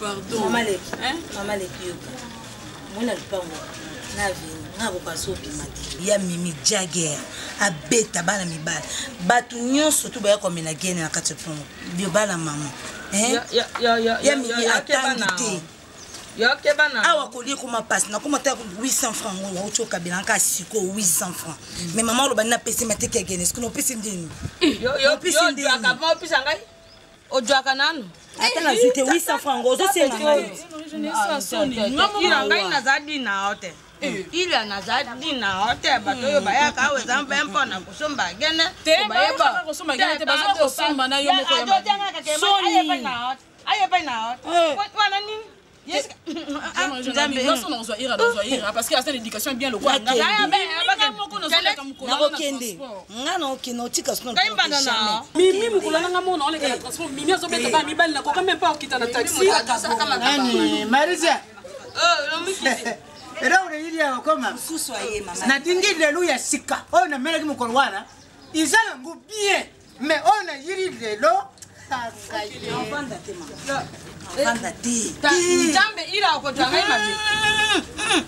pardon. Maman les pieds. Moi, je ne pas na ya Mimi Jagger abeta bana mibala batu nyonso tu baya komena gene na kati pongo bio bana mama ya Mimi atangite ya kebana awa kolie kuma passe na kuma ta 800 francs o choka bilanka siko 800 francs mais maman lo bana pesi mateke gene est-ce que no pesi ndini yo pesi ndini akama pesa ngai ojwaka nanu atana zite 800 francs ozo senga ngai je ne sais pas ngai nazadi na hotel il a nazadi na hotel bato yo baya ka weza mbempo na kusomba gene bayeba kusomba gene te bazo kusomba na yo moko ya ayepa na hotel wana nini yes parce que la éducation est bien le quoi Mimi mukula nga mona on les transport Mimi azobeta ba mibali na koka même pas okita na taxi Marisa era unayidia koma na dingile lu ya sika ona mele ki mukolo wana izala ngu bien mais ona yiri lelo enfanda te mama enfanda te jambe ila okotanga imaji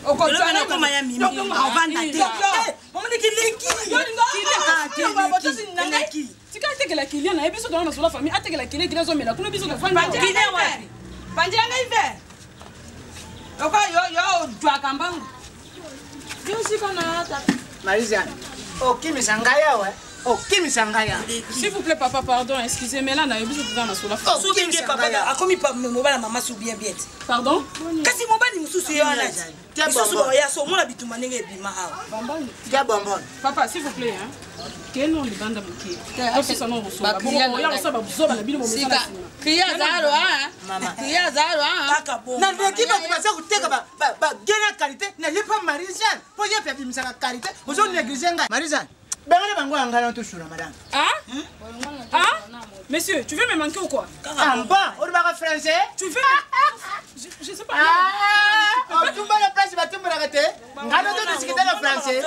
okotanga koma ya Mimi enfanda te mama nikileki tika tekela kilia na ebiso dans la famille atekela kilia kilia zo mela kuna biso kufanya kilia wapi panjanga hivi Oko yo dwaka mbangu. Yo siko na hata. Marisa, okimi sangaya we. Okimi sangaya. S'il vous plaît papa pardon, excusez-moi là na biso dans la famille. Soubien papa akomi pa mobala mama soubien bien. Pardon? Kasi mobali mususu yo ana. Mususu ya so mona bituma ndenge bima hawa. Bambani. Tia bonbon. Papa s'il vous plaît hein. Keno libanda muki. Kasi ça non reçoit. Bon ya reçoit ba zoba na bino momesala. Kriya zaro ah. Mama. Kriya zaro ah. Na l'équipe qui va se teka ba gena qualité na yepa Marisa. Po yepa bimisa qualité. Ozo négliger ngai. Marisa. Bangale bango angana touchura madame. Hein? Hein? Monsieur, tu veux me manquer ou quoi? Ah bon, on va français. Tu veux je sais pas. Ah, on tombe la place, va tomber la tête. Ngano de discuter le français.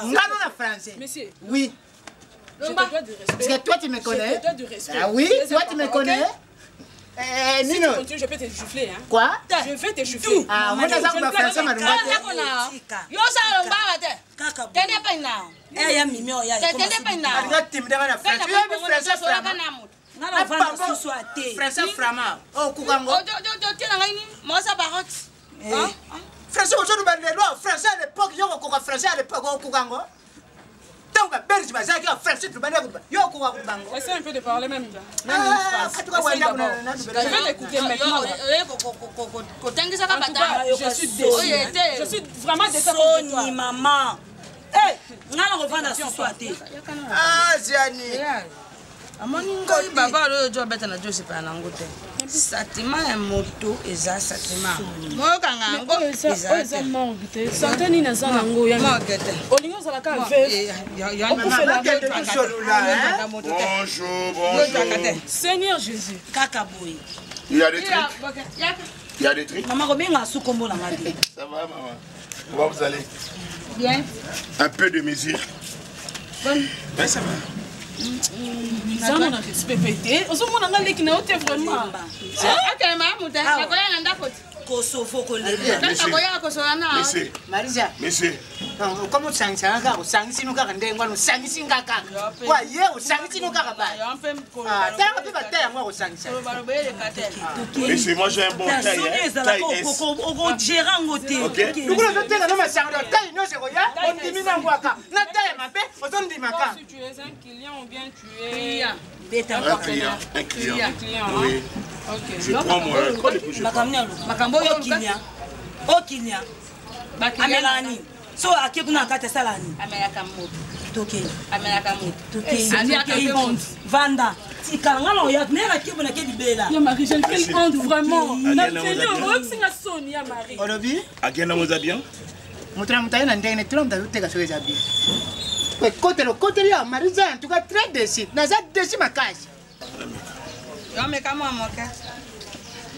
Ngano la français. Monsieur. Oui. Je te dois du respect. Parce que toi tu me connais. Je te dois du respect. Ah oui, toi tu me connais. Si tu continues, je peux te gifler hein. Quoi? Je vais te gifler. Ah, moi ça me français madame. Yo ça lomba te. Kaka. Tende pa na. Ya Mimi o ya. Tende pa na. Nga timide bana français. Yo français flamand. Ngala vanda susu ate. Français flamand. Oh kukango. Jo tena ngai ni. Mo sa barot. Hein? Français aujourd'hui ben les lois français à l'époque yo ko français à l'époque oh kukango. Donc belge ba za ki français tu bana yo ko kukango. Essaye un peu de parler même. Je vais t'écouter maintenant. Je suis vraiment déçue de toi. Maman. Eh, ngala revendre susu ate. Ah, Ziani. Amoni ngoi baba lo jo beta na jo sipa na ngote. Satima ya moto eza satima. Mo kanga ngo eza mongite. Santeni na zanga ngo ya mongite. Olingo za la ka ve. Ya bonjour. Seigneur Jésus. Kaka boy. Il y a des trucs. Il y a des trucs. Maman Robinga sous combo la ngadi. Ça va maman. Comment vous allez? Bien. Un peu de mesure. Bonne. Ben ça va. Zama na respect pété. Ozomona nga leki na ote vraiment. Ok maman muta. Nakoya nganda koti. Kosovo ko le. Nakoya ko so na. Monsieur. Marisa. Monsieur. Non, comment tu sens ça? Quand sang si nous quand ndengwa nous sang si ngaka. Wa ye o sang si nous kaka ba. Ah, t'as pas pas t'as moi o sang ça. Monsieur, moi j'ai un bon taille. Oko gérant ngote. OK. Nous voulons te na ma sang de taille non c'est quoi? On dimina ngwaka. Na taille ma pe, on donne dimaka. Si tu es un client ou bien tu es Un client. Oui. OK. Je prends moi. Makambo yo kinya. O kinya. Amelani. So akekuna kata salani. Amerika moto. Toke. Amerika moto. Toke. Vanda. Tikanga no ya nera kibu na kedi bela. Ya Marie, j'aime quelle honte vraiment. Na tenu au singa soni ya Marie. Olobi? Agena moza bien. Mutra mutaye na ndenge tu mta teka so ya bien. Ouais, côté là, Marisa, en tout cas très déçu. Naza déçu ma case. Yo me kamo amoka.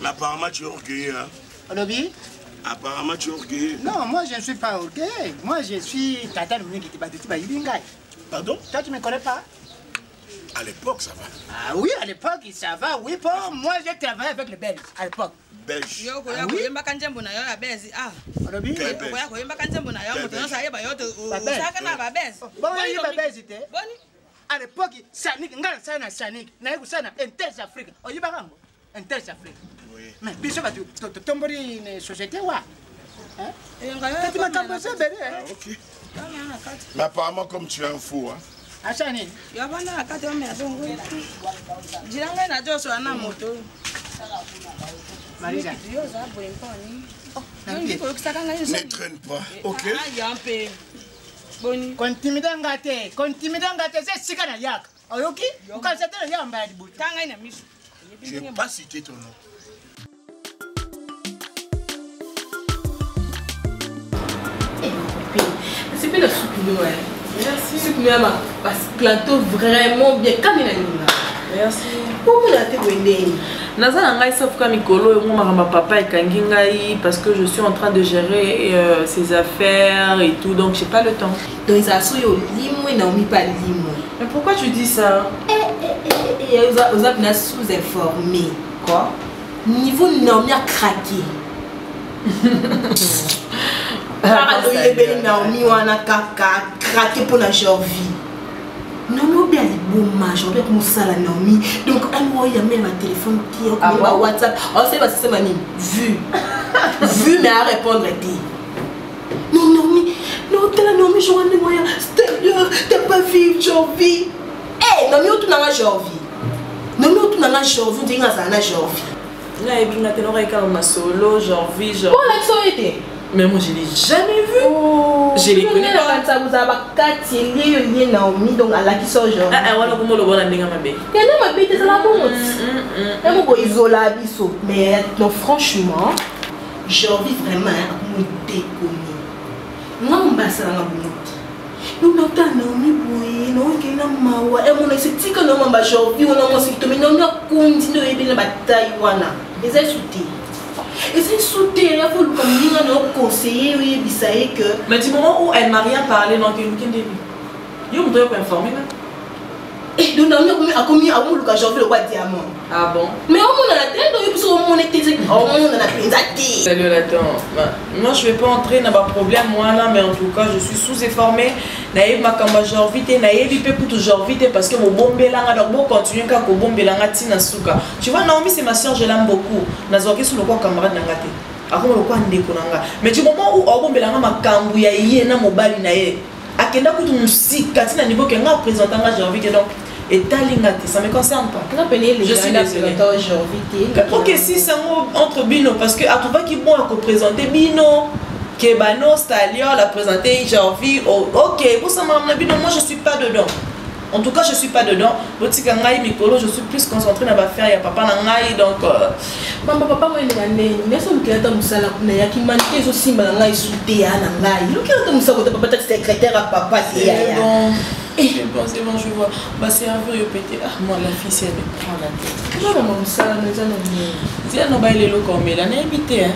Mais apparemment tu es orgueilleux hein. Olobi? Apparemment tu es orgueilleux. Non, moi je ne suis pas orgueilleux. Moi je suis tata qui te bat tu vas y. Pardon? Toi tu me connais pas? À l'époque, ça va. Ah oui, à l'époque, ça va. Oui, bon, moi, j'ai travaillé avec les Belges à l'époque. Belge. Yo koya koyembaka nzembo na yo ya bezi ah. Koya koyembaka nzembo na yo moto nyonso ayeba yo osaka na babezi. Bon, il y a babezi te. Boni. À l'époque, Sanik, ngala sana Sanik, na yeko sana Inter Afrique. Oyiba kango? Inter Afrique. Oui. Mais biso ba tombori une société wa. Hein? Tu m'as campé ça bébé. OK. Mais apparemment comme tu es un fou hein. Achani. Yo bana akati o me adongo. Jiranga na joso ana moto. Marisa. Yo za boyemponi. Ne traîne pas. OK. Boni. Kontimidanga te, c'est sikana yak. Oyoki? Ukazatela yamba ya dibutu. Tanga ina misu. Je n'ai pas cité ton nom. C'est pas la soupe, ouais. Merci. Soupe, mais parce que plateau vraiment bien. Quand il a dit merci. Pourquoi il a été vendé? Naza ngai safuka mikolo et moi papa et kangi ngai parce que je suis en train de gérer ses affaires et tout donc j'ai pas le temps. Donc ça so yo limo et Naomi pas limo. Mais pourquoi tu dis ça? Vous avez sous-informé. Quoi? Niveau Naomi a craqué. Naomi wana kaka craqué pour la vie. Non, bien les bons matchs, on peut comme Naomi. Donc, il y a même un téléphone qui est au WhatsApp. On sait pas si c'est ma vu. Vu, mais à répondre. Non, Naomi, non, t'es la Naomi, je vois les moyens. T'es pas vive, Jorvi. Eh, Naomi, tu n'as pas Jorvi. Naomi, tu n'as pas Jorvi, tu n'as pas Jorvi. Solo, Jorvi, Jorvi. Oh, l'accent était. Mais moi je l'ai jamais vu. Oh, je les connais pas. Ça vous a pas lié Naomi donc à la qui sort genre. Ah voilà comment le voilà ndinga mabe. Il y a ma bête c'est la bonne. Et moi go isola biso. Mais non franchement, j'ai envie vraiment me déconner. Moi on va ça la bonne. Nous n'avons pas Naomi boy, non qui n'a mawa. Et mon c'est tika non mamba j'ai on a mon c'est mais non on continue et bien bataille wana. Les a sauté. Et c'est sauté, il faut le conseiller, oui, que... Mais du moment où elle m'a rien parlé, donc il y a un début. Je me dois pas informer. Et donc, on a commis à mon j'ai le roi diamant. Ah bon? Mais on a la tête, donc il faut qu'on était. On a la tête. Salut, attends. Moi, je ne vais pas entrer dans ma problème, moi là, mais en tout cas, je suis sous-informée. Naïve ma kamba jorvité, naïve peut pour jorvité parce que mon bon belanga donc bon continuer quand mon bon belanga tina suka. Tu vois Naomi c'est ma soeur, je l'aime beaucoup. Nazoki sur le quoi camarade nangate. Ako le quoi ndeko nanga. Mais du moment où bon belanga makambu ya yena mobali na ye. Akenda kutu musika tina niveau que nga présentant nga jorvité donc et talingate ça me concerne pas. Je suis désolée. OK si c'est entre bino parce que à tout va qui bon à présenter bino. Kebano, Stallion, la présenter, j'ai envie. Oh, ok, vous savez, moi je suis pas dedans. En tout cas, je suis pas dedans. Je suis plus concentrée dans l'affaire. Il y a papa Nangaï, donc. Papa, moi, il y a son créateur Moussala qui manquait aussi Nangaï sous Théa Nangaï. Le créateur Moussala, peut-être secrétaire à papa Théa. C'est bon, je vois. Ma serveur est pété. Ah, moi, la fille, c'est elle me prend la tête. Comment Moussala nous a nommé? Si elle n'a pas les locaux, mais elle a invité, hein.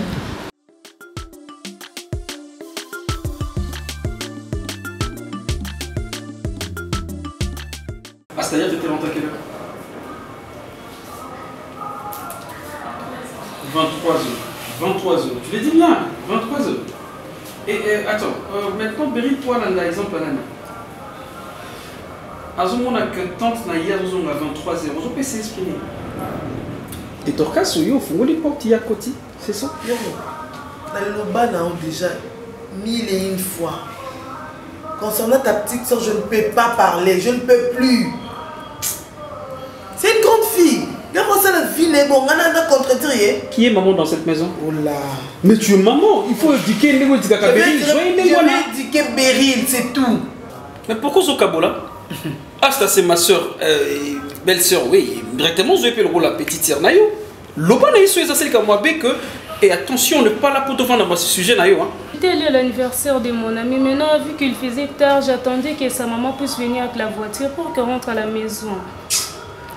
C'est-à-dire que tu étais rentré à quelle heure? 23h. Tu l'as dit bien, 23h. Et attends, maintenant, Berry, toi, là, l'exemple, là, à ce moment-là, que tante n'a hier, à 23h, on peut s'exprimer. Et ton cas, il faut les portes, il y a côté, c'est ça? Dans le bas, déjà 1001 fois. Concernant ta petite soeur, je ne peux pas parler, je ne peux plus. C'est une grande fille. Regarde ça, la vie n'est bon. On a contredit. Qui est maman dans cette maison? Oh là. Mais tu es maman. Il faut éduquer Nego Tika Beryl. Je vais éduquer Beryl, c'est tout. Mais pourquoi ce Kabola? Ah, c'est ma soeur, belle-sœur, oui. Directement, je vais appeler la petite sœur. Loba n'a eu celle comme moi, que. Et attention, on n'est pas là pour te vendre dans ce sujet. C'était l'anniversaire de mon ami. Maintenant, vu qu'il faisait tard, j'attendais que sa maman puisse venir avec la voiture pour qu'elle rentre à la maison.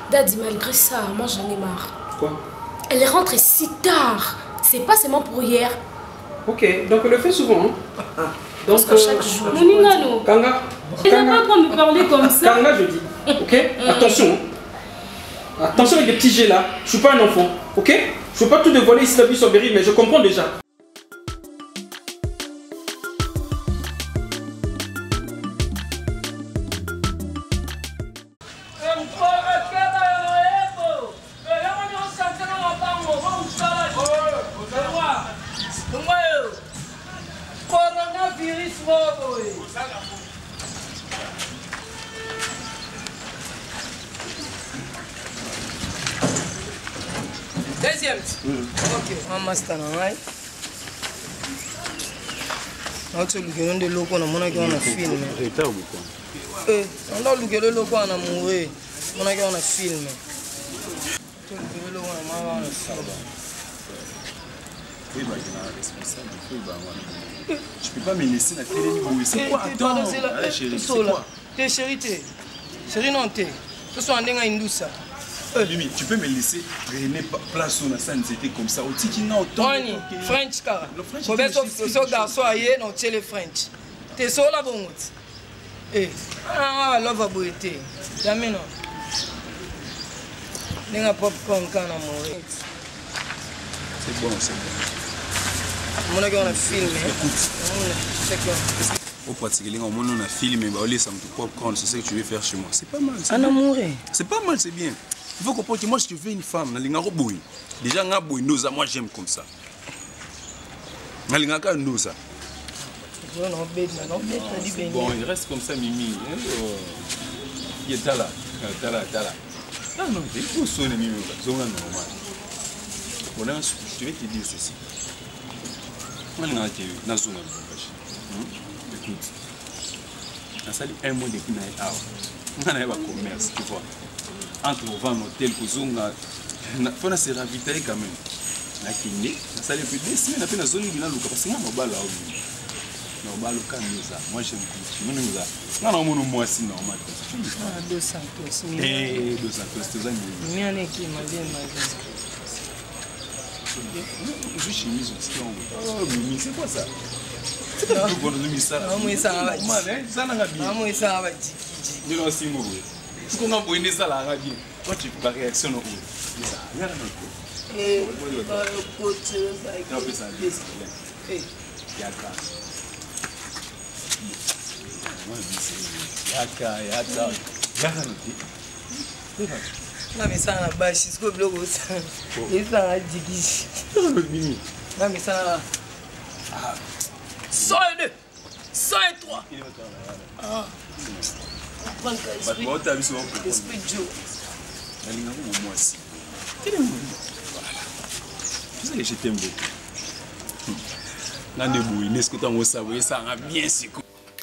Daddy, malgré ça, moi j'en ai marre. Quoi? Elle est rentrée si tard. C'est pas seulement pour hier. Ok, donc elle le fait souvent. Hein? Donc, chaque jour. Moningano. Kanga, Tu n'as pas trop me parler comme ça. Kanga, je dis. Ok? Attention. Attention avec les petits jets là. Je suis pas un enfant. Ok? Je veux pas tout dévoiler ici la vie sur Berry, mais je comprends déjà. Deuxième. Ok, on master na ngai. Autre lukelo de loko na mona ki on film. On a lukelo loko na mourir. Mona ki on film. Tout lukelo loko na mona on film. Oui, bah, il est responsable. Je peux pas me laisser la télé. C'est quoi? Attends, chérie, c'est quoi? T'es chérie, t'es. Chérie, non, t'es. Ce soit en denga indousa. Mimi, tu peux me laisser traîner place où c'était comme ça. Au Tikina, au temps. French, car. Ce garçon ailleurs, non, c'est le French. T'es seul là, bon. Eh, ah, love a beauté. Jamais non. Denga popcorn quand on a mourir. C'est bon, c'est bon. On a filmé. Au pratiquement, on a filmé, on laisse un petit popcorn, c'est ce que tu veux faire chez moi. C'est pas mal. On a mouru. C'est pas mal, c'est bien. Il faut comprendre que moi, si tu veux une femme, déjà, moi j'aime comme ça. Bon, il reste comme ça, Mimi. Il est là. Non, non, il faut sonner Mimi. C'est normal. Je vais te dire ceci. Écoute, on a sali un mois depuis on a eu un commerce, tu vois. Entre vendre hôtel, il faut se ravitailler quand même. On a quitté, on a sali plus de 2 semaines, après on a zone qui n'a pas parce que moi, moi j'aime non, non, moi c'est normal. 200 eh, 200 c'est je suis mis aussi. Oh, Mimi, c'est quoi ça? C'est pas bon de mis ça. Non, mais ça va. Ça n'a pas bien. Non, mais ça va. Mais non, c'est moi. Ce qu'on a besoin ça là, radio. Toi tu peux pas réaction au. Ça, rien à notre. Eh, ça. Eh, yaka. Yaka. Yaka notre. Non mais ça na bashi, c'est quoi le logo ça? Et ça a digi. Non mais ça 102, 103. Ah. Esprit Joe. Moi aussi. Tu sais que je t'aime beaucoup.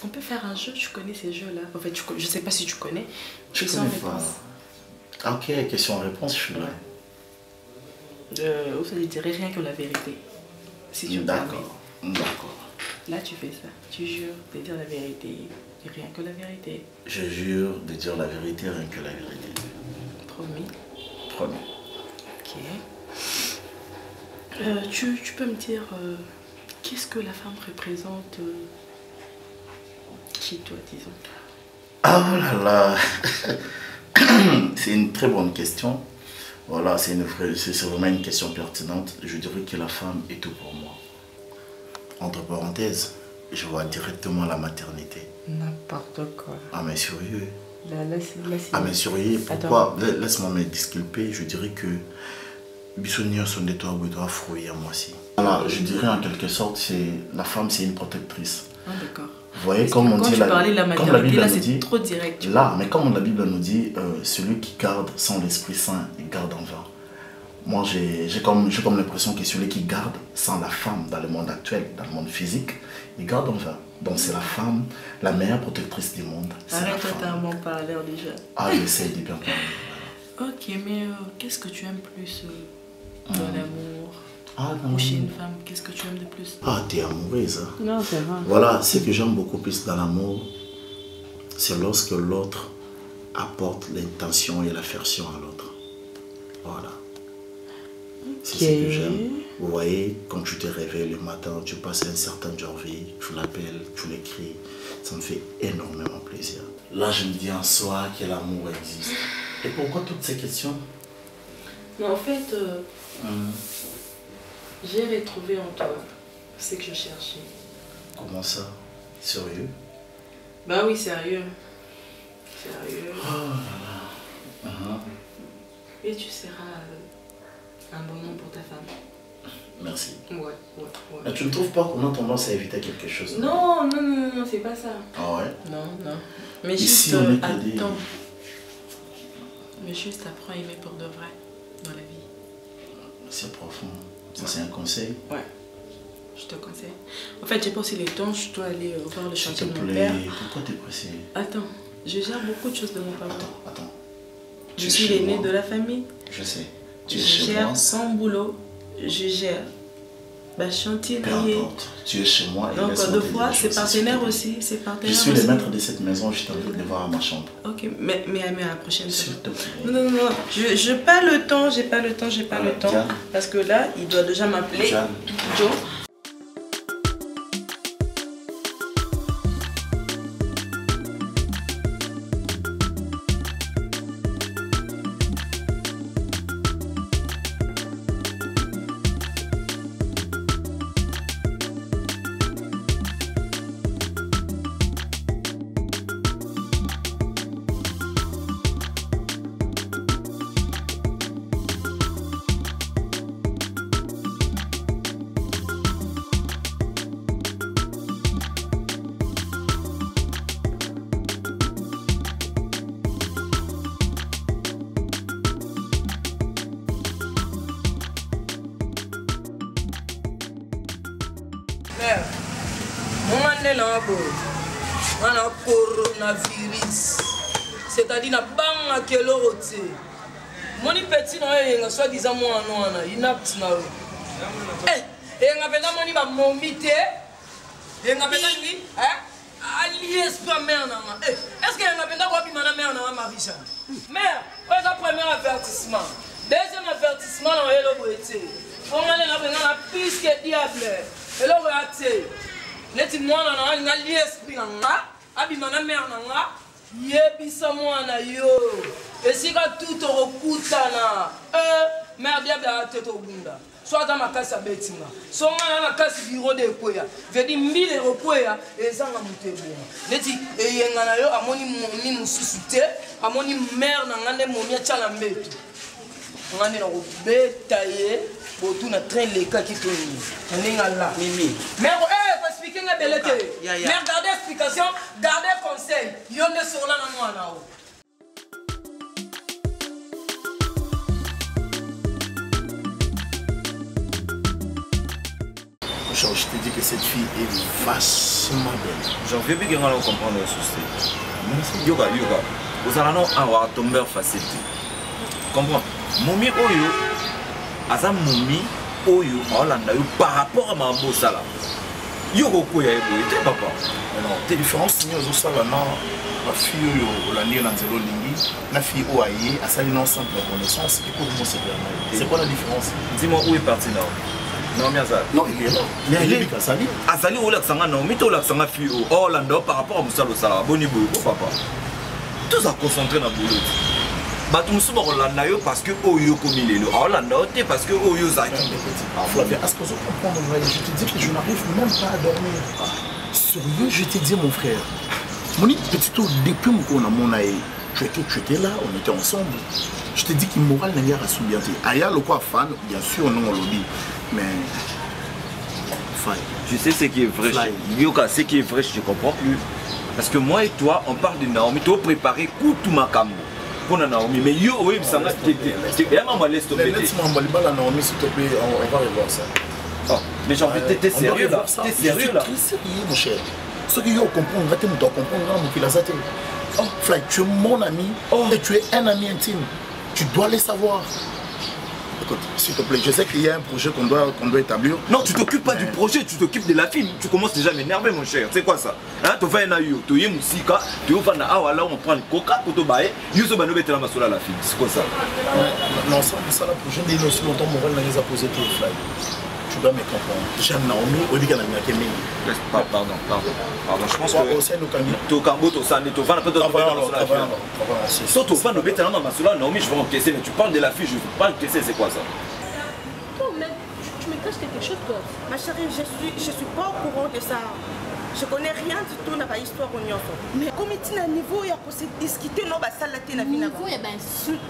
On peut faire un jeu, tu connais ces jeux-là. En fait, je sais pas si tu connais. Question-réponse. Ok, question-réponse, je suis là. Vous allez dire rien que la vérité. Si tu D'accord. Là, tu fais ça. Tu jures de dire la vérité. Rien que la vérité. Je jure de dire la vérité, rien que la vérité. Promis. Promis. Ok. Tu peux me dire qu'est-ce que la femme représente chez toi, disons? Ah là là. C'est une très bonne question. Voilà, c'est vraiment une question pertinente. Je dirais que la femme est tout pour moi. Entre parenthèses, je vois directement la maternité. N'importe quoi. Ah mais sérieux. Ah mais sérieux, pourquoi? Laisse-moi me disculper, je dirais que Bissonnier son des toits fruits à moi aussi. Voilà, je dirais en quelque sorte, la femme c'est une protectrice. Ah d'accord. Vous voyez, comme on dit, comme la Bible nous dit, trop direct. Là, mais comme la Bible nous dit, celui qui garde sans l'Esprit Saint, il garde en vain. Moi, j'ai comme l'impression que celui qui garde sans la femme dans le monde actuel, dans le monde physique, il garde en vain. Donc c'est la femme, la meilleure protectrice du monde. Arrête-toi, t'as un bon parleur déjà. Ah, j'essaie de bien parler. Voilà. Ok, mais qu'est-ce que tu aimes plus dans l'amour? Ou chez une femme, qu'est-ce que tu aimes de plus? Ah, t'es amoureuse. Hein? Non, c'est vrai. Voilà, ce que j'aime beaucoup plus dans l'amour, c'est lorsque l'autre apporte l'intention et l'affection à l'autre. Voilà. C'est ce que j'aime. Vous voyez, quand tu te réveilles le matin, tu passes un certain Jorvi, tu l'appelles, tu l'écris, ça me fait énormément plaisir. Là, je me dis en soi que l'amour existe. Et pourquoi toutes ces questions? Mais en fait, j'ai retrouvé en toi ce que je cherchais. Comment ça? Sérieux? Bah oui, sérieux. Sérieux. Oh là là. Et tu seras un bonhomme pour ta femme. Merci. Ouais. Mais tu ne trouves pas qu'on a tendance à éviter quelque chose? Non, c'est pas ça. Ah ouais? Non. Mais ici, juste on est attends. Mais juste apprends à aimer pour de vrai dans la vie. C'est profond. Ça, c'est un conseil? Ouais. Je te conseille. En fait, j'ai pas aussi le temps, je dois aller voir le chantier de mon plaît, père. Pourquoi t'es pressé? Attends, je gère beaucoup de choses de mon papa. Attends. Je suis l'aîné de la famille. Je sais. Je gère son boulot. Je gère ma chantier. Peu importe. Tu es chez moi. Et donc, deux fois, c'est partenaire aussi. C'est partenaire. Je suis le maître de cette maison. Je t'invite de voir à ma chambre. Ok, mais à la prochaine fois. S'il te plaît. Non. Je n'ai pas le temps. J'ai pas le temps. Diane. Parce que là, il doit déjà m'appeler. Diane. Joe. Coronavirus, c'est-à-dire na banga keloro te moni petit na yenga soit disant moi non inapte na yenga penda moni ba momite yenga penda ni alies pas mère na est-ce que yenga penda ko bima na mère na Marisha mère c'est le premier avertissement deuxième avertissement na yelo boete on aller na benga na piste que diable et là boete neti mwana na nga lies nga abima na mère nanga yebisa mwana yo esika tout okutana mère diable a tete obunda soit dans makasi abetinga so ngana makasi biro de koya vedi mbile rokoya ezanga muteboma neti eyenga na yo amoni momi mususu te amoni mère nanga nde momi atala mbeto ngane na kobeta ye botu na train leka kitoni ndinga la mimi mère expliquer nga belete mais gardez explication gardez conseil yonde sur la na mwana o. Genre, je te dis que cette fille est vachement belle. J'en veux bien qu'on comprenne le souci. Yoga, vous allez non avoir tombé facile. Comprends? Moumi Oyo, Asa Moumi Oyo, Hollanda, par rapport à ma bossala. Yogo Koya Ebo, papa. Non, t'es différent, sinon, aux salles, la fille Hollandi, Lanzelo Lingi, la fille Oaye, à ça, une ensemble de reconnaissance, et pour moi, c'est quoi la différence? Dis-moi où est parti là? Non, mais Azali. Non, il est là. Mais il est Azali. Azali, où l'accent, non, mais tout l'accent a fui au Hollande par rapport à Moussalo Sala, Bonibou, papa. Tous à concentrer dans le boulot. Bah, tout le monde Hollande parce que Oyo comme il est là. Hollande, parce que Oyo Zaki. Flavien, est-ce que vous comprenez? Je te dis que je n'arrive même pas à dormir. Sérieux, je te dis, mon frère. Mon petit tour, depuis qu'on a mon aïe, tu étais là, on était ensemble. Je te dis qu'il moral n'a rien à souvenir. Aya, le quoi fan, bien sûr, non, on le dit. Mais. Fly. Tu sais ce qui est vrai. Yoka, ce qui est vrai, je ne comprends plus. Parce que moi et toi, on parle de Naomi, tu as préparé tout ma cambo. Pour Naomi, mais yo, oui, ça m'a dit. Laisse-moi la Naomi, s'il te plaît, on va revoir ça. Oh, mais j'ai envie de t'es sérieux là. T'es sérieux là. Très sérieux, mon cher. Ce que yo comprend, on va te comprendre, mon filazate. Oh, Fly, tu es mon ami et tu es un ami intime. Tu dois les savoir. Écoute, s'il te plaît, je sais qu'il y a un projet qu'on doit établir. Non, tu t'occupes pas du projet, tu t'occupes de la fille. Tu commences déjà à m'énerver, mon cher. C'est quoi ça? Hein, tu vas tu es musika, tu vas là, on prend le coca, tu vas la fille. C'est quoi ça? Non, ça, le projet, il y a aussi longtemps, mon rôle n'a pas posé tes Fly. Tu dois me comprendre. J'aime Naomi, on dit qu'elle a mis à Kéming. Pardon, je pense que... Tu Kango, tu Sani, tu vas un peu de sauf tu vas nous mettre dans ma soula, Naomi, je vais encaisser, mais tu parles de la fille, je ne veux pas encaisser, c'est quoi ça? Toi, mais tu me caches quelque chose, toi. Ma chérie, je suis pas au courant de ça. Je connais rien du tout dans l'histoire au Nyonso. Mais comme il y a un niveau, il y a pour se discuter, non, ça l'a été la vie. Niveau, il y a un insulte.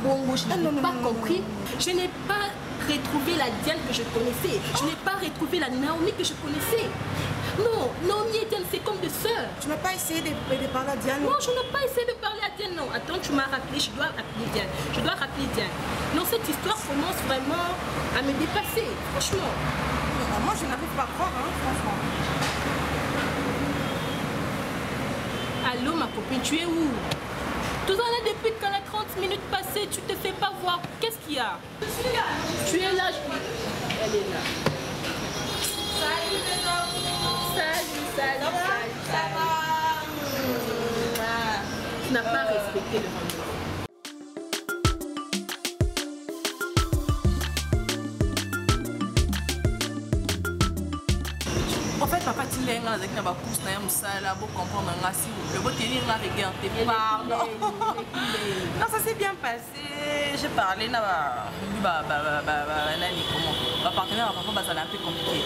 Bon, je n'ai pas compris. Je n'ai pas retrouvé la Diane que je connaissais. Je n'ai pas retrouvé la Naomi que je connaissais. Non, Naomi et Diane, c'est comme des sœurs. Tu n'as pas essayé de parler à Diane? Non, je n'ai pas essayé de parler à Diane, non. Attends, tu m'as rappelé, je dois rappeler Diane. Je dois rappeler Diane. Non, cette histoire commence vraiment à me dépasser, franchement. Moi, je n'arrive pas à croire, hein, franchement. Allô, ma copine, tu es où? Tout ça là, depuis quand les 30 minutes passées, tu te fais pas voir. Qu'est-ce qu'il y a? Je suis là. Tu es là, elle est là. Salut, salut. Ça va? Tu n'as pas respecté le rendez-vous. En fait, papa, tu l'as avec la pousse, pour comprendre le beau tenir la rigueur, tes pardon. Non, ça s'est bien passé. J'ai parlé, comment ma partenaire, papa, ça a un peu compliqué.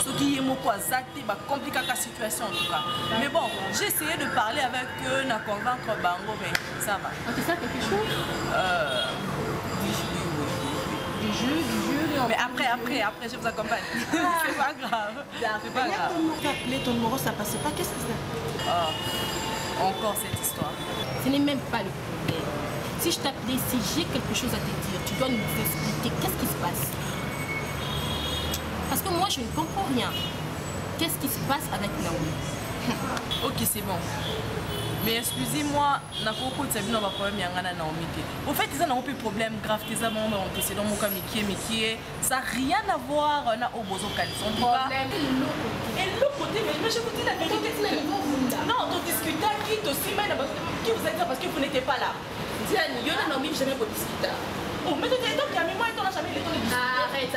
Ce qui est mon quoi, ça a compliqué la situation en tout cas. Mais bon, j'ai essayé de parler avec eux, de convaincre Bango, mais ça va. Tu sais quelque chose? Du jeu. Mais après, je vous accompagne. C'est pas grave. C'est pas grave. Tu as appelé ton numéro, ça passait pas. Qu'est-ce que c'est? Encore cette histoire. Ce n'est même pas le problème. Si je t'appelais, si j'ai quelque chose à te dire, tu dois nous expliquer qu'est-ce qui se passe. Parce que moi, je ne comprends rien. Qu'est-ce qui se passe avec Naomi? Ok, c'est bon. Mais excusez-moi, n'a pas beaucoup de ça, n'a pas problème, il y a un Naomi. Au fait, ils ont un peu de problème grave, ils ont un précédent, ça n'a rien à voir avec le bozo calisson. Problème. Et l'autre côté, mais je vous dis la vérité. Non, on discutait qui aussi, qui vous a dit parce que vous n'étiez pas là. Diane, il y a un Naomi, je n'ai pas discuté. Oh, mais tu es donc, moi et toi, on n'a jamais eu le temps de discuter. Arrête.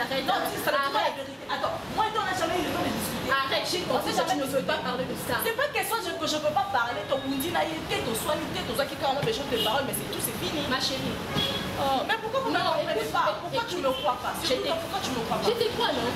Attends, moi et toi, on n'a jamais eu le temps de discuter. Arrête, j'ai compris que tu ne veux pas parler de ça. C'est pas question que je ne peux pas parler. Ton Wundi n'a été, ton soigné, ton qui quand on a besoin de paroles, mais c'est tout, c'est fini. Ma chérie. Oh, mais pourquoi vous ne me comprenez pas? Pourquoi tu ne me crois pas? Pourquoi tu ne me crois pas? Je te crois, non?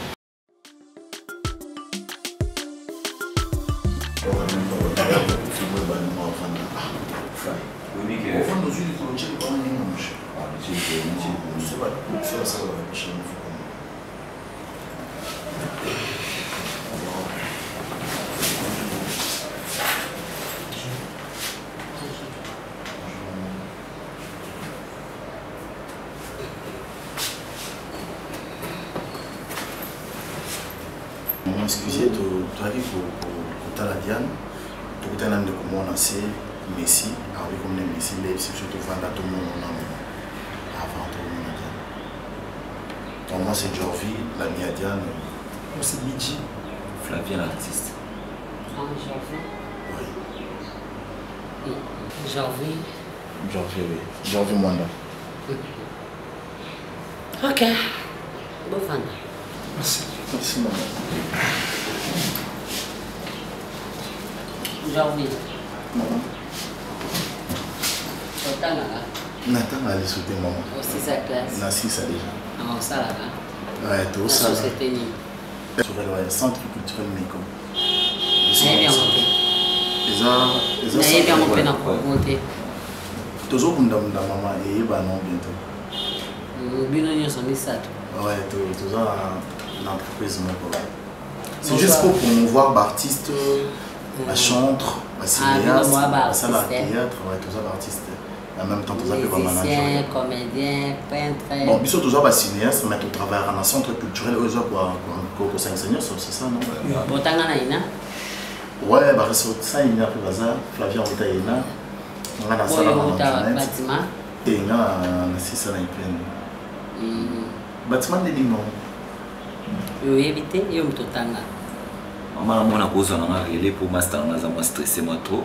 Excusez, tu arrives pour la Diane, tu as un de comment on a c'est Messi, avec comme les Messi, mais si je te vends là tout le monde avant tout le monde. Donc moi c'est Jorvi, l'ami à Diane. Moi c'est Midji. Flavien l'artiste. Oui. Jorvi, oui. Jorvi Mwanda. Ok. Bon fan. Merci maman. Jorvi. Maman. Nathan a allé sauter maman. Au 6e classe. Na 6 déjà. Ah, ça là. Ouais, tout ça. La société ni. Sur le centre culturel Meko. C'est bien monté. C'est bien monté. Toujours pour maman et bah non bientôt. Binonio sont mis ça. Ouais, toujours en entreprise Meko. C'est juste pour promouvoir l'artiste, la chantre, la cinéaste, la théâtre, ouais, tout ça l'artiste. En même temps, tout ça peut pas manager. Musicien, comédien, peintre. Bon, bisous toujours cinéaste, mais tu travailles dans un centre culturel pour s'enseigner, c'est ça, non? Bon, t'as gagné, non? Ouais, bah, c'est ça, il y a un bazar, Flavien Otaïna. On a la salle à bâtiment. Et on a c'est ça, il bâtiment de Limo. Oui, éviter, il y a un totanga. Maman, mon cause on a relé pour master, on a stressé moi trop.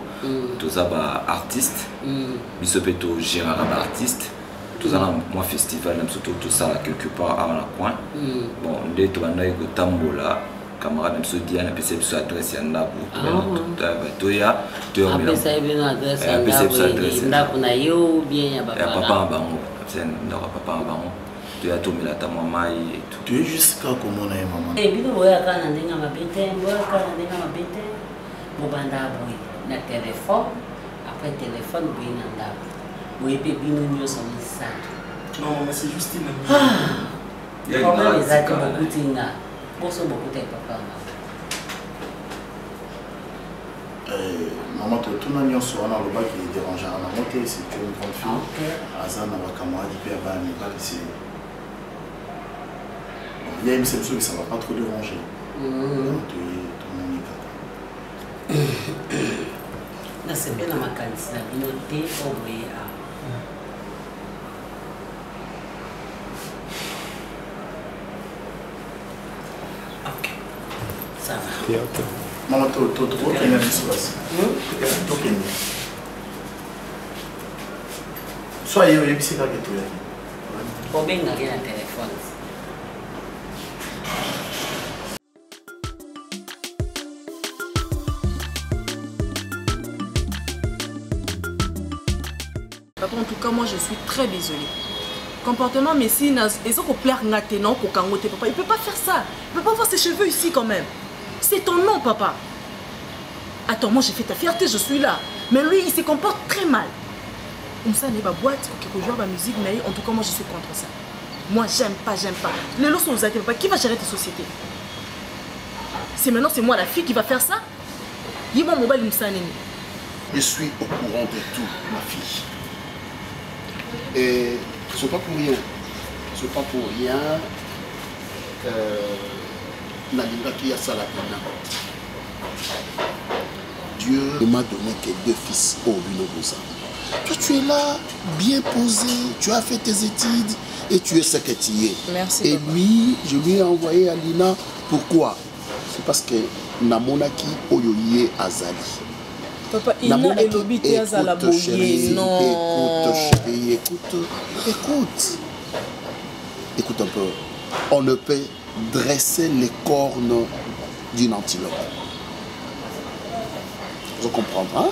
Tout ça, artiste. Bisopeto Gérard artiste. Tout ça, moi, festival, surtout tout ça, quelque part à la coin. Bon, dès que tu as eu le tambola, camarade, même si Diane, puis c'est adresse à Ndabou. Tu as adresse à Ndabou. Tu as tout mis la maman et tout. Tu es juste quand comment on est maman. Et puis, vous avez quand on a ma bête, vous avez quand on a ma bête, vous avez un téléphone, après téléphone, vous avez un dab. Vous avez bien sur le sac. Non, mais c'est Justine. Il y a beaucoup de choses. Beaucoup de papa. Maman, tout le monde sur un endroit qui est dérangeant. On a monté, c'est une grande fille. Azan, on va camarade, puis à Bani, ici. Il y a une seule chose que ça ne va pas trop déranger. Là, c'est bien dans ma qualité, la binauté au bréa. Ok, ça va. Maman, tu as une espace. Soit il y a une petite là que tu as. Au bien, il y a un téléphone. Papa, en tout cas, moi je suis très désolée. Comportement Messi, ils ont plaire maintenant pour kangote papa. Il peut pas faire ça. Il peut pas avoir ses cheveux ici quand même. C'est ton nom, papa. Attends, moi j'ai fait ta fierté, je suis là. Mais lui, il se comporte très mal. Comme ça, il y a une boîte qui peut jouer la musique, mais en tout cas, moi je suis contre ça. Moi, j'aime pas, j'aime pas. Les lots sont aux actes, papa. Qui va gérer tes sociétés? C'est maintenant, c'est moi la fille qui va faire ça? Dis-moi, mon bal, je suis au courant de tout, ma fille. Et ce n'est pas pour rien. Ce n'est pas pour rien. Dieu ne m'a donné que 2 fils au Binobosa. Toi, tu es là, bien posé, tu as fait tes études et tu es ce que tu es. Merci. Et lui, je lui ai envoyé à Lina. Pourquoi? C'est parce que Namonaki Oyoye Azali. Papa, Ina et l'obité à la bouillée, non. Écoute, chérie, écoute un peu. On ne peut dresser les cornes d'une antilope. Vous comprenez, hein?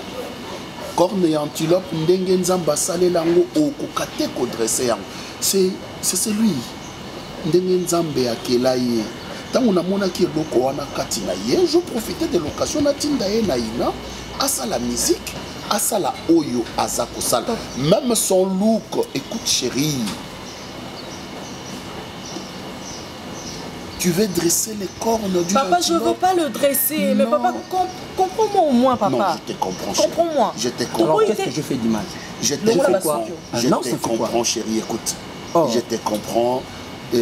Corne et antilope, Ndengenzamba Salé Lango, Okokate ko dresser. C'est celui. Ndengenzambe Akelaye. Tant on a mon aki loko wana katina ye, je profitais de l'occasion na tindaye na ina. Asa la musique, asa la oyo, asa kosala. Même son look, écoute chérie. Tu veux dresser les cornes du papa, je ne veux pas le dresser. Non. Mais papa, comprends-moi au moins, papa. Non, je te comprends. Comprends-moi. Je te comprends. Alors, qu'est-ce que je fais du mal? Je te comprends. Je te comprends, chérie, écoute. Oh. Je te comprends. Je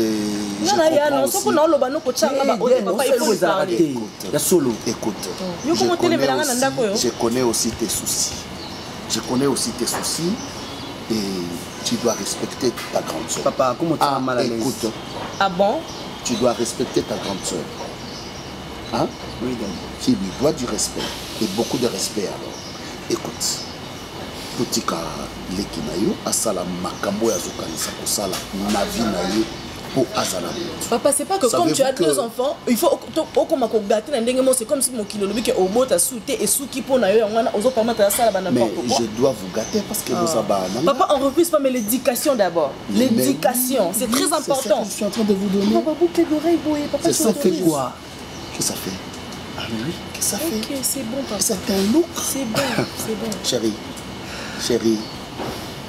connais aussi tes soucis. Je connais aussi tes soucis et tu dois respecter ta grande soeur. Papa, comment tu as mal à l'aise? Écoute. Ah bon? Tu dois respecter ta grande soeur. Hein? Oui, donc. Tu lui dois du respect et beaucoup de respect alors. Écoute. Totika lekinayo asala makambo ya zokanisa kosala na vie na yo. Papa, c'est pas que comme tu as 2 enfants, il faut c'est comme si mon kilo que au bout t'as sauté et sous qui pour na yo ngana ozo permettre à ça là mais je dois vous gâter parce que vous avez papa, on refuse pas mais l'éducation d'abord. L'éducation, c'est très important. Je suis en train de vous donner. Papa, boucle d'oreille boyé papa. Ça fait quoi? Qu'est-ce que ça fait? Ah oui, qu'est-ce que ça fait? OK, c'est bon papa. C'est un look. C'est bon, c'est bon. Chérie,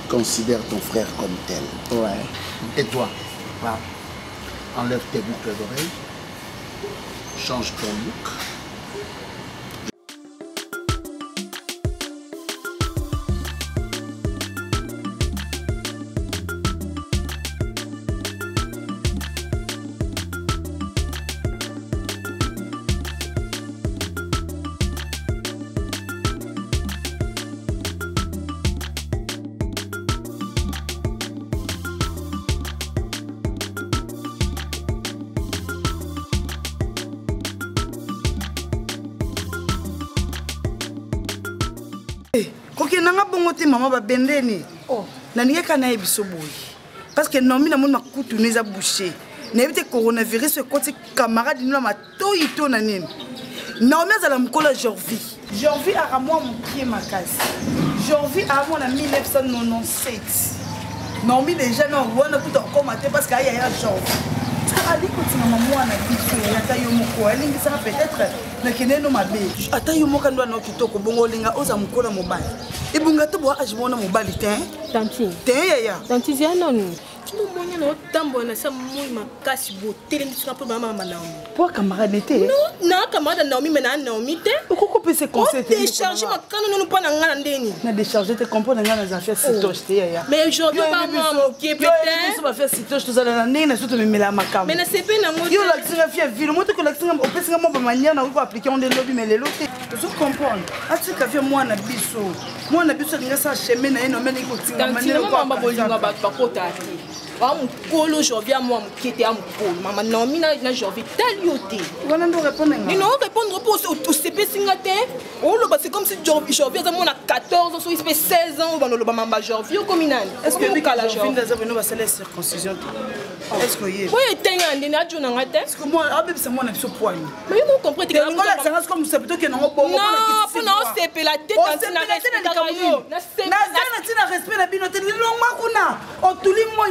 considère ton frère comme tel. Ouais. Et toi? Va. Enlève tes boucles d'oreilles, change ton look. Koki nanga bongo te mama ba bendeni. Oh, naningaka na yebiso boye parce que Naomi na moni makutu neza bouché n'evite coronavirus ekoti camarade nino matoyi to na nini Naomi azala mkola Jorvi a moi mon pied makasi Jorvi a moi en 1997 Naomi déjà non wana kuta komate parce que aya ya Jorvi ali kotinga mwana biso ya tayo moko alingi ça peut-être na kineno mabe atayo moka ndo na kitoko bongo linga oza mkola mobali ibunga to bo ajimona mobali tanti ya tanti zia non tu monya no tambo na sa moi makasi botere ndika po mama Naomi pour camarade te non camarade Naomi mais na Naomi te ukoko pe se conseil te décharger makano no pa na ngana ndeni na décharger te comprendre ngana za faire sitoche te ya mais aujourd'hui pas moi qui peut-être ça va faire sitoche tout ça na ndeni surtout me mela makam mais na sepe na ngoti yo la tsinga fia ville moto ko la tsinga opesinga mo ba manière na ko appliquer on des lobby mais les lotés tu comprendre atika fia moi na biso nga sa chemin na eno mena ko tsinga manière ko mama bolinga ba kota mukolo Jorvi à moi mukete à mukolo mama Naomi na Jorvi talioté wana ndo répondre mais non répondre pour au CP singate on le c'est comme si Jorvi a mon 14 ans so il fait 16 ans on le mama Jorvi au communal est-ce que la Jorvi nous avons nous la circoncision est-ce que oui tenga ndena jona ngate est-ce que moi abe c'est moi na biso poigne mais vous comprenez que ngola ça comme c'est plutôt que non bon non pour non CP la tête dans na respect na respect na bino te longwa kuna o tuli moi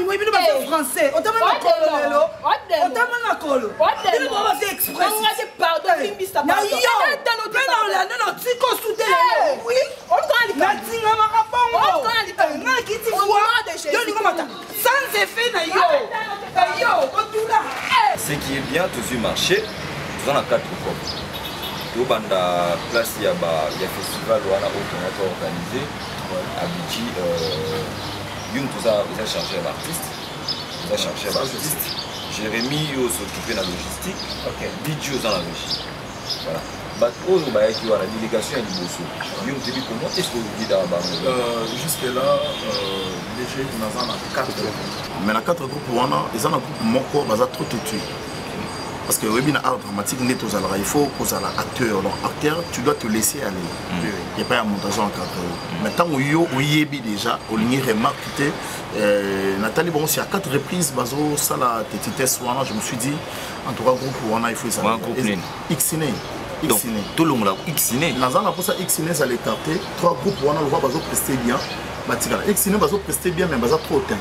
français. On t'a mal à colo. On t'a mal à colo. Il va faire exprès. Pardon, Bimbista. Non, tu consultes. Oui. On t'a dit sans effet, ce qui est bien, tu as marché, tu as 4 coupes. Tu as place, il y a un festival où on a organisé. À Bidji, tu as chargé l'artiste. On a cherché l'artiste. Jérémy s'occupait de la logistique. Bidji dans la régie. Voilà. La délégation est du comment est-ce que vous dites jusque-là, déjà, nous avons 4 groupes. Mais les 4 groupes, ils ont un groupe moko, ils ont trop tué. Parce que le art dramatique, il faut que tu acteur. Donc, acteur, tu dois te laisser aller. Il n'y a pas un montage en cadre. Maintenant, on y est déjà, on y remarque Nathalie, bon, c'est à 4 reprises, ça la test, je me suis dit, en tout cas, groupe, il faut ça. X-Ciné. Donc, tout le monde a X-Ciné. Dans un pour ça, X-Ciné, ça l'écarté. 3 groupes, on va prester bien. X-Ciné va prester bien, mais va trop teint.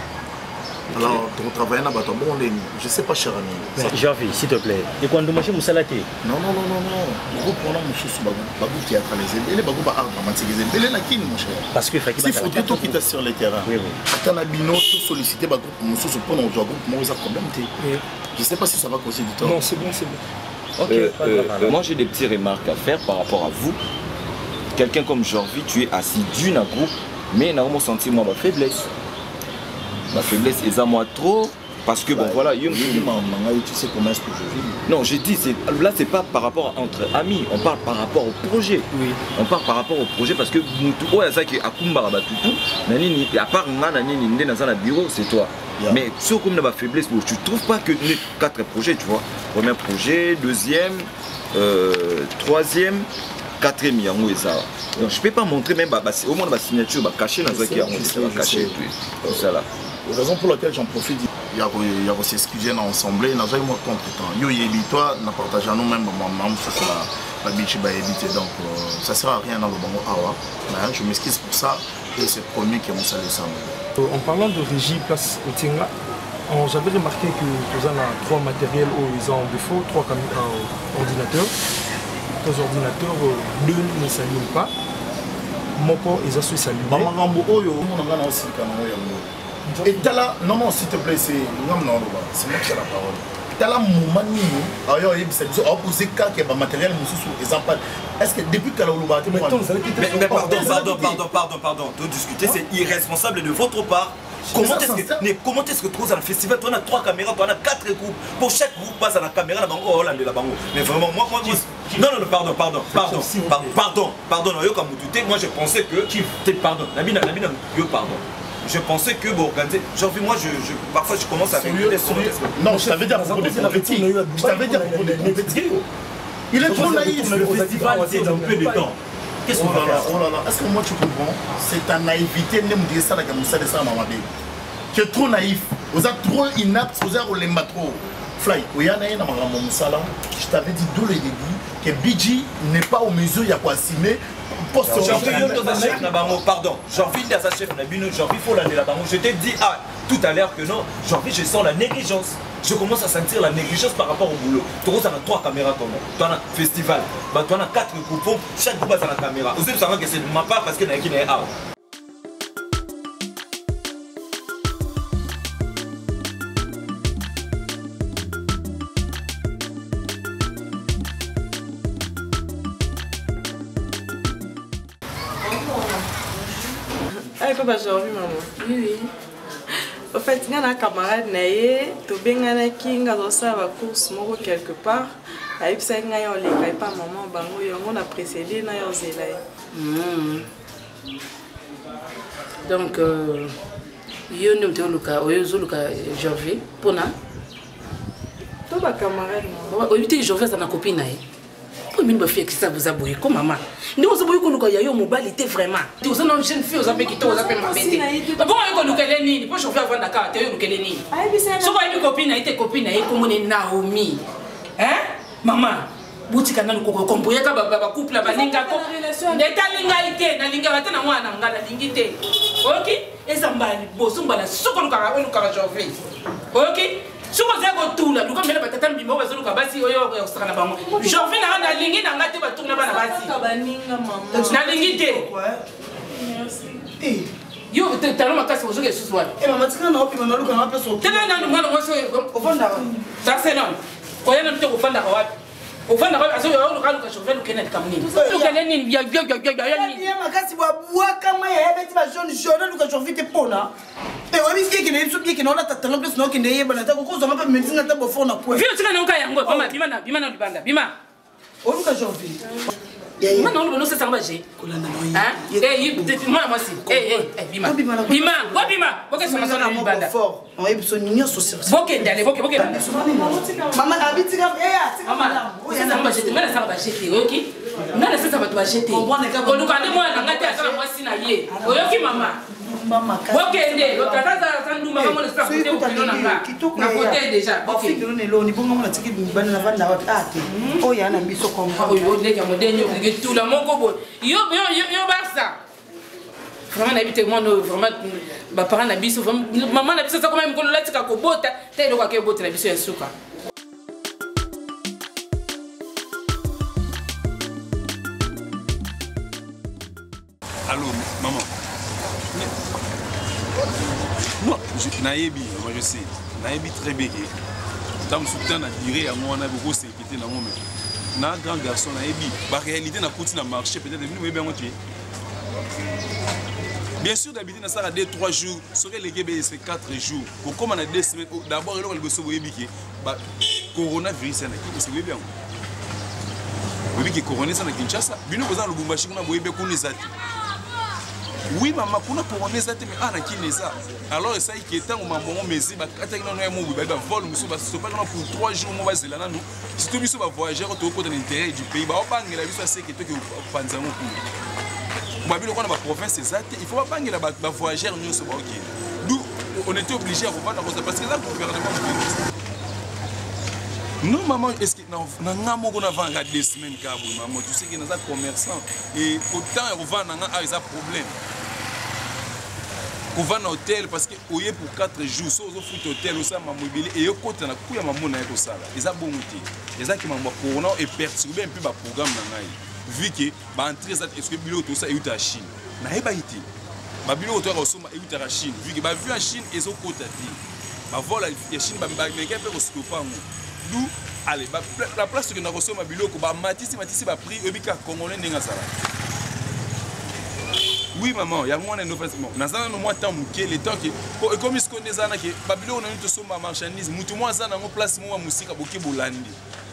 Alors, tu travailles dans le bon ligne. Je ne sais pas, cher ami. Javi, s'il te plaît. Et quand tu as salaté? Non. Le groupe, on a un groupe théâtralisé. Il y a un groupe art dramatique. Il y a un cher. Parce que il faudrait tout quitter sur le terrain. Attends, tout solliciter le groupe, pour nous groupe, je ne sais pas si ça va causer du temps. Non, c'est bon. Ok, moi j'ai des petites remarques à faire par rapport à vous. Quelqu'un comme Jorvi, tu es assidu dans le groupe, mais il a vraiment senti ma faiblesse. Ma faiblesse est à moi trop. Parce que bon voilà, tu sais comment est-ce que je vis. Non, j'ai dit, là c'est pas par rapport entre amis, on parle par rapport au projet. Oui. On parle par rapport au projet parce que à part bureau, c'est toi. Yeah. Mais ce comme la faiblesse, tu trouves pas que les 4 projets, tu vois. Premier projet, deuxième, troisième, quatrième, il y a ça. Donc je peux pas montrer même au moins la signature, cacher dans un qui a caché tout ça là. La raison pour laquelle j'en profite, il y a aussi excusé ensemble, il n'a jamais moi contre-temps. Yo yebi toi, n'a partagé à nous-mêmes maman sur la biche ba éviter donc ça sert à rien dans le bango awa. Je m'excuse pour ça et c'est le premier qui m'a salé ça. En parlant de régie place Otinga, j'avais remarqué que nous avons 3 matériels où ils ont en défaut, 3 ordinateurs. 3 ordinateurs, 2 ne s'allument pas. Moko ils ont s'allumer. Et là, non, s'il te plaît, c'est moi qui ai la parole. Là, mon c'est cas qui est matériel, est-ce que depuis que mais pardon, de discuter, c'est irresponsable de votre part. Comment est-ce que tu as un festival, tu as 3 caméras, tu as 4 groupes, pour chaque groupe passe à la caméra, la bango, Hollande, la bango. Mais vraiment, moi, non, pardon, moi je pensais que, pardon, je pensais que vous organisez. Parfois je commence à regretter. Non, je t'avais dit à propos des compétitions. Il est trop naïf. Le festival, c'est un peu de temps. Qu'est-ce qu'on va faire? Oh là là, est-ce que moi tu comprends? C'est ta naïveté, ne me dis ça, la gamoussa de ça, maman. Tu es trop naïf, vous êtes trop inapte, vous êtes trop. Fly, je t'avais dit d'où le début que BG n'est pas aux mesures, il y a quoi assumer. Pardon, Jean-Philippe est sa chef, Jean-Philippe faut l'année là-bas. Je t'ai dit tout à l'heure que non, Jean-Philippe, je sens la négligence. Je commence à sentir la négligence par rapport au boulot. Tu as 3 caméras comme tu as un festival, tu as 4 coupons, chaque groupe a la caméra. Vous savez que c'est de ma part parce que n'y a pas. Papa aujourd'hui maman. Oui. En fait, il y a un camarade naïe, tu benga qui a reçu la course moko quelque part. Aïe ça nga yo le kai pas maman bango yo on a précédé na yo zelai. Donc yo ne te luka oyo zuluka Jovi pona. To ba camarade maman. Oyo te Jovi ça na copine naïe. Pour une fille qui ça vous a bouillé comme maman. Nous on se bouillé qu'on y a eu mobile était vraiment. Tu as une jeune fille aux appels qui t'ont appelé ma bête. Bon on nous qu'elle ni pour chauffer avant d'accord tu nous qu'elle ni. So va une copine a été copine a comme on Naomi. Hein maman boutique na nous compoyer ka ba couple ba linga ko. Ndeta linga ite na linga bata na mwana ngala lingite. OK et ça mbali bosumba la soko nous ka Jovi. OK si vous avez tout là, nous comme les tata mbimbo bazolu kabasi oyo osaka na bango. Je viens na lingi na ngate ba tourner ba na basi. Na lingi te. Merci. Yo talon makasi ozo ke suswa. Maman tika na opi mama luka na peso. Tena na ngalo ngoso ofanda. Ça c'est non. Koya na mte ofanda ka wapi? Ofanda ka aso yo luka chauffeur lukena kamuni. Lukena nini ya nini. Ya makasi bwa bwa kama ya beti ba jaune jaune luka chauffeur te pona. Et oui, c'est qu'il est bien qu'il a ta talent plus non qu'il n'est pas là. Cause on va pas médecine à ta fond à quoi. Viens tu n'as pas yango maman bima na banda bima. On luka janvier. Bima non non c'est ça manger. Hein? Moi aussi. Bima. OK ça m'a sonné banda. Fort. On est besoin de social. OK d'aller OK. Maman habite maman. C'est ça manger. Moi ça va jeter OK. Non ça va te jeter. On luka de moi na ngati asa moi si na ye. OK maman. Maman, ok, le tata ça nous maman le ça côté au pilon na côté déjà. Ok. Ni bongo na tiki bana na vanda wa ate. Oh ya na biso comme. Oh yo le ya modenyo ke tout la moko bo. Yo barça. Vraiment n'habite moi vraiment ba parents na biso maman na biso ça quand même ko la tika ko bota, te lo ka ke bota na biso ya suka. Allô maman. Non, naïbi, moi je sais. Naïbi très bien. Dans le soutien à durée, on a beaucoup sécurité dans le moment. Na grand garçon naïbi, la réalité n'a pas marché peut-être nous bien monter. Bien sûr d'habiter dans ça à 2-3 jours, serait les GB c'est 4 jours. Pour comme on a 2 semaines d'abord il faut se que bah coronavirus ça n'a qui c'est bien. Oui que corona ça n'a Kinshasa, bino kozana Lubumbashi kuna boyebe kunizati. Oui maman kuna corona ça te mais ana kineza. Alors ça qui est tant maman mezi ba kataki na mo ba vol muso ba so pas pour 3 jours mo ba zelana nous. Si tout biso ba voyager au côté de l'intérieur du pays ba obangela biso c'est que to que panzango ku. Ba bilo kuna ba province ezate, il faut pas bangela ba voyager nous so ba OK. Nous on était obligé à revendre parce que là le gouvernement. Non maman, est-ce que on a vendu 2 semaines maman, tu sais que nous sommes commerçants et autant on vend a des problèmes. On vend un hôtel parce que pour 4 jours, so on fout hôtel ça m'a mobilier et au côté na kuya maman na ko sala. Ils a bon outil. Les a qui m'a corona et perturber un peu ba programme na ngai. Vu que ba entrer ça est-ce que bilo tout ça est à Chine. Na eba ité. Ba bilo to ka soma est à Chine. Vu que ba vu en Chine et au côté ti. Ba vola ya Chine ba mais qu'un peu au stopango. D'où allez la place que nous recevons à biloko ba matisi ba prix ebika congolais ndinga sala. Oui maman, ya mwana no facilement. Nazana no moi temps muke le temps que comme ce qu'on ezana que ba biloko na to somba marchandise mutu mo azana ngo place mo musika boki bolandi.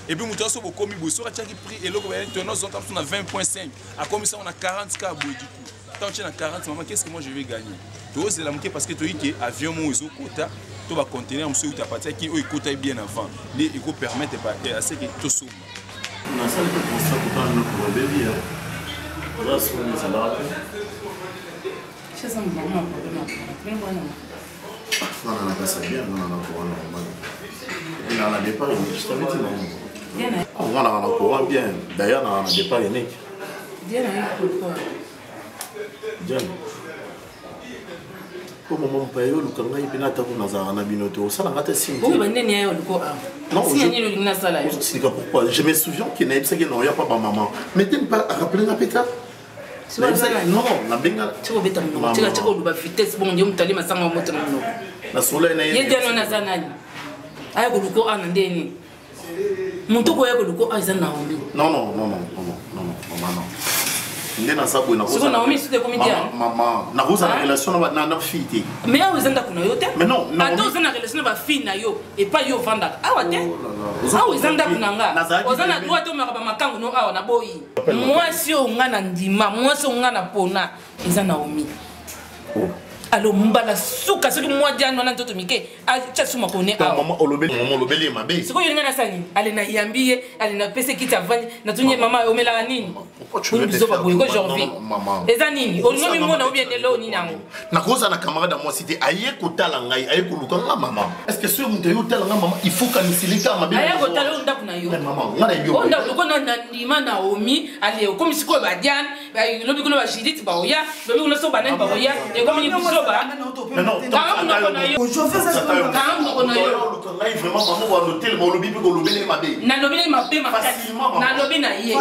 Et puis mutu so bokomi boso ka tchaki prix eloko ba tono zo tam na 20.5 a comme ça on a 40 k boy du coup. Tant tu as 40 maman, qu'est-ce que moi je vais gagner? Tu oses la muke parce que tu dis que avion mo zo kota tu vas contenir monsieur ou ta partie qui est bien avant les éco permettent à ce que tout somme na ça le constat que dans notre bébé Non, non, pas ça bien, non, non, courant normal. Et dans la départ, je t'avais dit non. On a un courant bien. D'ailleurs, dans la départ, il y a Diane a eu quoi? Diane. Comme mon père, le Kanga, il peut attaquer dans un abinoto. Ça n'a pas été signé. Oui, mais il y a eu quoi? Non, c'est pourquoi. Je me souviens qu'il n'y a pas maman. Mais tu n'es pas rappelé la pétard. Non, la benga. Tu vas bêter mon tu vas vitesse bon Dieu m'tali masanga moto non. La soleil na yende no nazanani. Aya kuluko anandeni. Muntu ko ya kuluko azana Naomi. Non, maman. Ndé na sabu na rosa. Naomi c'est comme dia. Maman, na rosa na relation na fille. Mais a uzanda kuna yote? Mais non, ata uzanda relation ba fille na yo et pas yo vanda. Awa te. Ah uzanda kuna nga. Ozana droit to makaba makangu no awa na boyi. Moi si o ngana ndima, moi si o ngana pona, eza Naomi. Alors mbala suka soki moi dia no na ntoto mike, a tsuma kone awa. Maman olobeli mabe. Siko yo ngana sani, ale na yambiye, ale na pese kita vani, na tunye mama omela nini? Maman. Eza nini? Olingo mimona ou bien nelo nini yango? Na koza na camarade moi cité aye kotala ngai, aye koluka nga maman. Est-ce que sur muto yo tala nga maman, il faut ka misilika mabe. Aye kotala onda kuna yo. Maman, ngana yo. Onda kona na ndima Naomi, ale comme siko ba Diane, ba lobi kono ba Judith ba oya, lobi kono so ba nani ba oya, et comme ni biso ba. Mais non, je fais ça vraiment maman va l'hôtel, mais lobi ko lobele mabe. Na lobele mabe facilement. Na lobi na ye.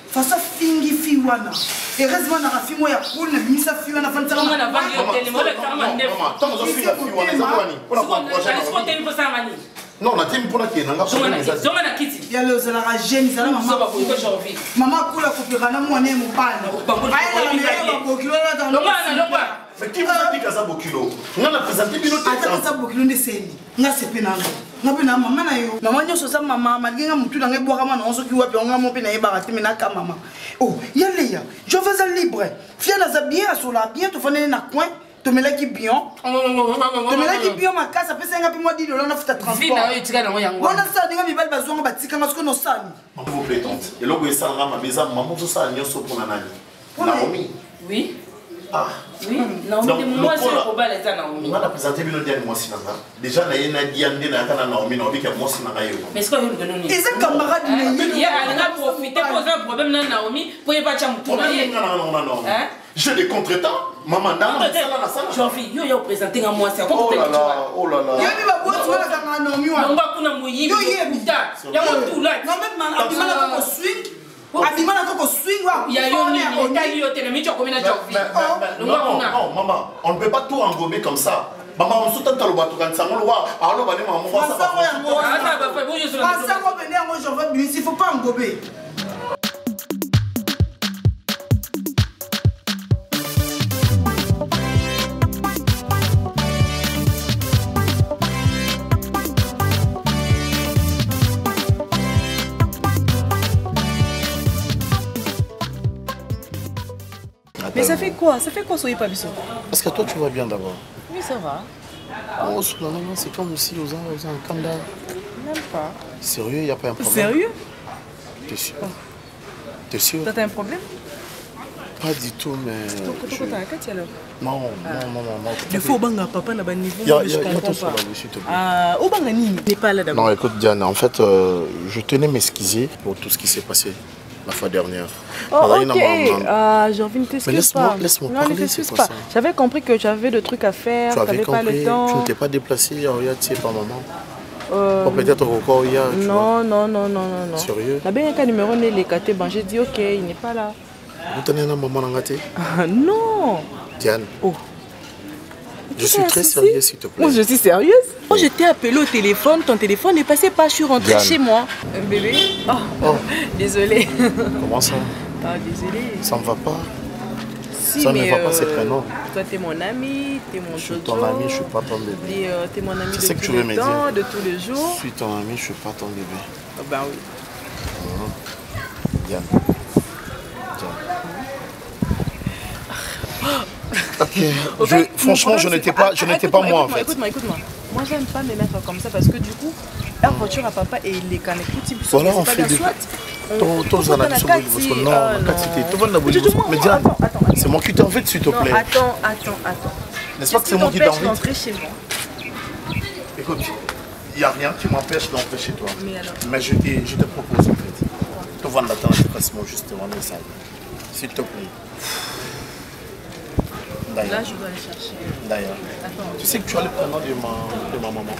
Fasa fingi fiwana. Heureusement na rafimo ya poule na bimisa fiwana fanza kama na vangi hotel mo le kama ndef. Tant que je fiwana za kwani. Ona kwa prochaine. Est-ce que tu peux ça mani? Non, na tim pona ki nanga. Zonga na kiti. Ya le zala ra jeune zala maman. Soba ko janvier. Maman kula kopira na mwana mo pana. Ayi na bokilo na dans. Longwa. Mais qui vous a dit que ça bokilo? On a présenté bino tête. Ça bokilo ndeseni. Nga sepenanga. Ngapena mama na yo. Mama nyoso sa mama malinga mutu na ngebwa kama na onzo ki wapi onga mo pe na yeba rati mena ka mama. Oh, yaleya. Je faisais libre. Fiana za bien sur la bien to fane na coin. To melaki bien. To melaki bien makasa pesa nga pe moi $10 na futa transport. Vina yo tika na yango. Wana sa dinga mibali bazonga batika ngasko no sani. Maman plaisante. Et logo esanga ma maison maman to sa nyoso pona nani. Naomi. Oui. Ah. Oui, Naomi, moi c'est le problème là Naomi. On a présenté bien le dernier mois sinanga. Déjà na yena diande na kana Naomi na obika mois sinanga yo. Mais est-ce que vous donnez? Et ça camarade il y a un profiter poser un problème na Naomi pour y pas chamutu na ye. Non. J'ai des contretemps. Maman na sala. Jean-Fille, yo présenter à moi c'est oh là là. Yebi ba boîte wala kana Naomi wa. Non ba kuna muyibi. Yo yebuta. Ya mo tout là. Non même man abimana ko swing. Abimana ko swing wa. Ya yo ni tali yo tena micho ko mina Jean-Fille. Non, maman, on ne peut pas tout engommer comme ça. Maman, on s'entend le bateau quand ça me voit. Alors, on va maman, on va ça. Il faut pas engommer. Mais ça fait quoi? Ça fait quoi, soyez pas biso? Parce que toi, tu vas bien d'abord. Oui, ça va. Oh, c'est comme si aux en Kanda. Même pas. Sérieux, il n'y a pas un problème? Sérieux? T'es sûr? T'es sûr? T'as un problème? Pas du tout, mais... Non. Il faut banga papa na ban niveau, je comprends pas. Ah, au banga nini n'est pas là d'abord. Non, écoute Diane, en fait, je tenais à m'excuser pour tout ce qui s'est passé la fois dernière. Oh, ok. J'ai envie de t'excuser pas. Laisse-moi non, parler, ne t'excuse pas. J'avais compris que tu avais des trucs à faire, tu n'avais pas le temps. Tu ne t'es pas déplacé, regarde, tu sais, par moment. Peut-être encore hier. Non. Sérieux? La bien qu'un numéro n'est les catés, ben j'ai dit ok, il n'est pas là. Vous tenez un maman en non. Diane. Oh. Je suis très sérieuse, s'il te plaît. Moi, je suis sérieuse. Moi, je t'ai appelé au téléphone, ton téléphone ne passait pas, je suis rentrée chez moi. Bébé. Oh. Désolée. Comment ça? Ah, désolée. Ça ne va pas? Si, ça ne va pas, c'est prénom. Toi, t'es mon ami, t'es mon Je suis ton ami, je ne suis pas ton bébé. T'es mon ami de tous les temps, de tous les jours. Je suis ton ami, je ne suis pas ton bébé. Ah ben oui. Diane. Ok. Franchement, je n'étais pas moi en fait. Écoute-moi. Moi, j'aime pas me mettre comme ça parce que du coup, la voiture à papa et les canettes, voilà, on fait C'est moi qui t'ai envie, s'il te plaît. Attends. N'est-ce pas que c'est moi qui t'ai envie? Rentrer chez moi. Écoute, il n'y a rien qui m'empêche d'entrer chez toi. Mais alors? Mais je te propose en fait. Tu vas l'attendre pratiquement justement dans ça. S'il te plaît. Là, je dois aller chercher. D'ailleurs. Tu sais que tu as le prénom de ma maman.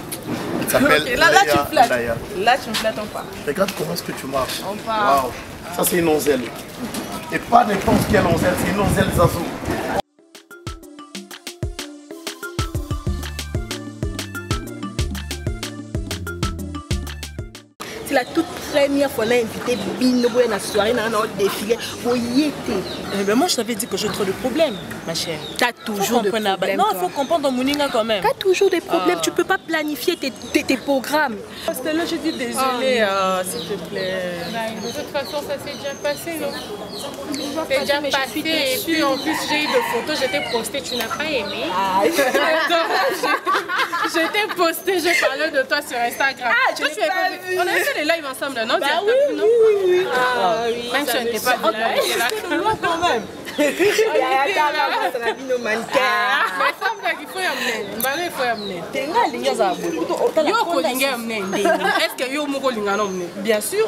Elle s'appelle okay, là, tu me flattes. D'ailleurs. Là, tu me flattes en pas. Regarde comment est-ce que tu marches. On part. Wow. Ça, c'est une onzelle. Et pas n'importe quelle onzelle, c'est une onzelle Zazo. C'est la toute première fois qu'on a invité Bino à la soirée, dans notre défilé. Eh ben moi, je t'avais dit que j'ai trop de problèmes, ma chère. T'as toujours des problèmes. Non, il faut comprendre ton Mouninga quand même. T'as toujours des problèmes. Tu peux pas planifier tes programmes. Stella, je dis désolée, s'il te plaît. De toute façon, ça s'est déjà passé, non? C'est déjà passé. Et puis en plus, j'ai eu des photos, j'étais postée, tu n'as pas aimé. J'étais postée, j'ai parlé de toi sur Instagram. Je l'ai pas vu. On a fait les lives ensemble, non? Bah oui. Même si on n'était pas là. C'est loin quand même. Il y a mais semble qu'il faut y amener. Il faut y amener. Est-ce que yo moko linga no amener? Bien sûr.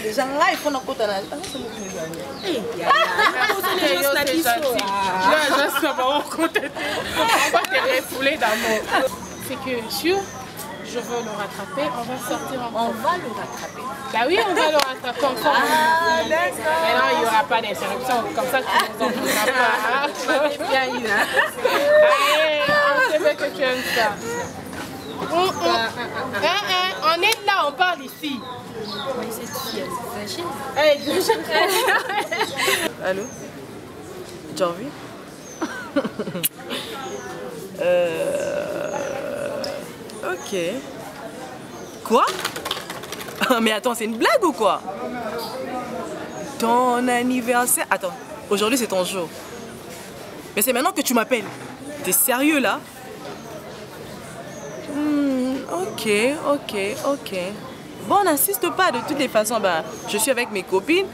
Déjà, il faut qu'on te refouler d'amour. C'est que sûr, je veux le rattraper, on va sortir ensemble. On va le rattraper. Bah oui, on va le rattraper ensemble. Mais non, il n'y aura pas d'interruption, comme ça tu nous entendras pas. Allez, on sait bien que tu aimes ça. On est là, on parle ici. Mais cette fille, elle est fâchée. Allô? Jarvi? Ok. Quoi? Mais attends, c'est une blague ou quoi? Ton anniversaire... Attends, aujourd'hui c'est ton jour. Mais c'est maintenant que tu m'appelles. T'es sérieux là? Ok. Bon, n'insiste pas, de toutes les façons, bah, je suis avec mes copines.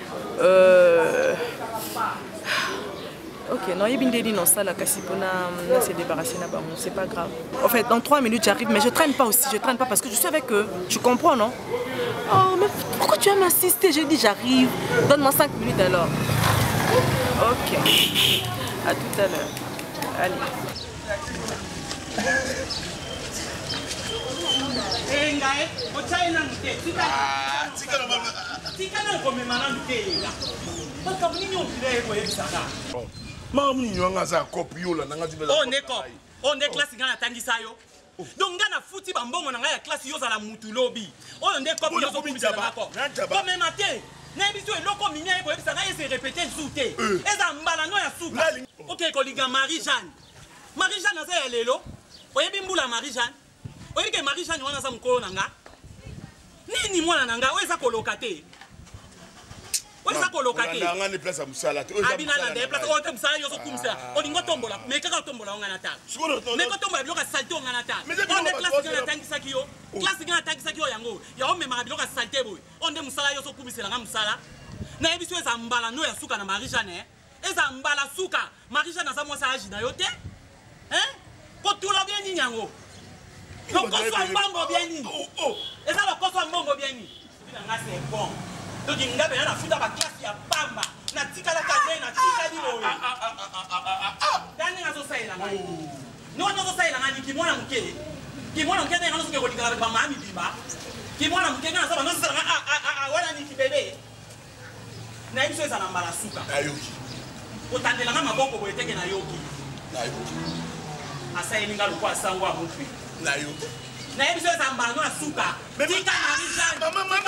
Ok, non, il y a des non, ça, la cassipona, c'est débarrassé là-bas, c'est pas grave. En fait, dans 3 minutes, j'arrive, mais je traîne pas aussi, je traîne pas parce que je suis avec eux. Tu comprends, non? Oh, mais pourquoi tu vas m'assister? J'ai dit, j'arrive. Donne-moi 5 minutes alors. Ok. À tout à l'heure. Allez. On est classe ngana tangisa yo. Donc ngana futi bambongo na ya classe yo za la mutu lobi. On est copie yo komisa bako. Comme matin, na biso eloko minya ebo ebisa na se répéter souté. Eza mbala no ya souka. OK kolinga Marie-Jeanne. Marie-Jeanne na za lelo. Oyebi mbula Marie-Jeanne. Oyeke Marie-Jeanne wana za mukolo nanga. Nini mwana nanga oza kolokate. Oza kolokate. Nanga ni place ya musala. Abina na de place o musala yo so kumisa. Olingo tombola. Mais kaka tombola ngana ta. Mais ko tombola biloka salté ngana ta. On est classe ngana tangisa kiyo. Classe ngana tangisa kiyo yango. Ya o mema biloka salté boy. On de musala yo so kumisa nga musala. Na ebiso eza mbala no ya suka na Marie-Jeanne. Eza mbala suka. Marie-Jeanne aza mwasa aji na yo te. Hein? Ko tula bien ni yango. Lokoswa mbongo bien ni. Eza lokoswa mbongo bien ni. Nga c'est bon. Donc il n'a pas foutu à classe ya pamba. Na tika la cadre na tika di lo. Dani na zo sai la ngai. No no zo sai la ngai ki mwana mke. Ki mwana mke na zo ke ko dikala ba mami biba. Ki mwana mke na zo ba no zo wala ni ki bebe. Na ibiso eza na mbala suka. Ayoki. Otandela nga maboko bo eteke na yoki. Na yoki. Asa elinga lo kwa sangwa mutwi. Na yoki. Na ibiso eza mbala no asuka. Tika Marie-Jeanne. Mama.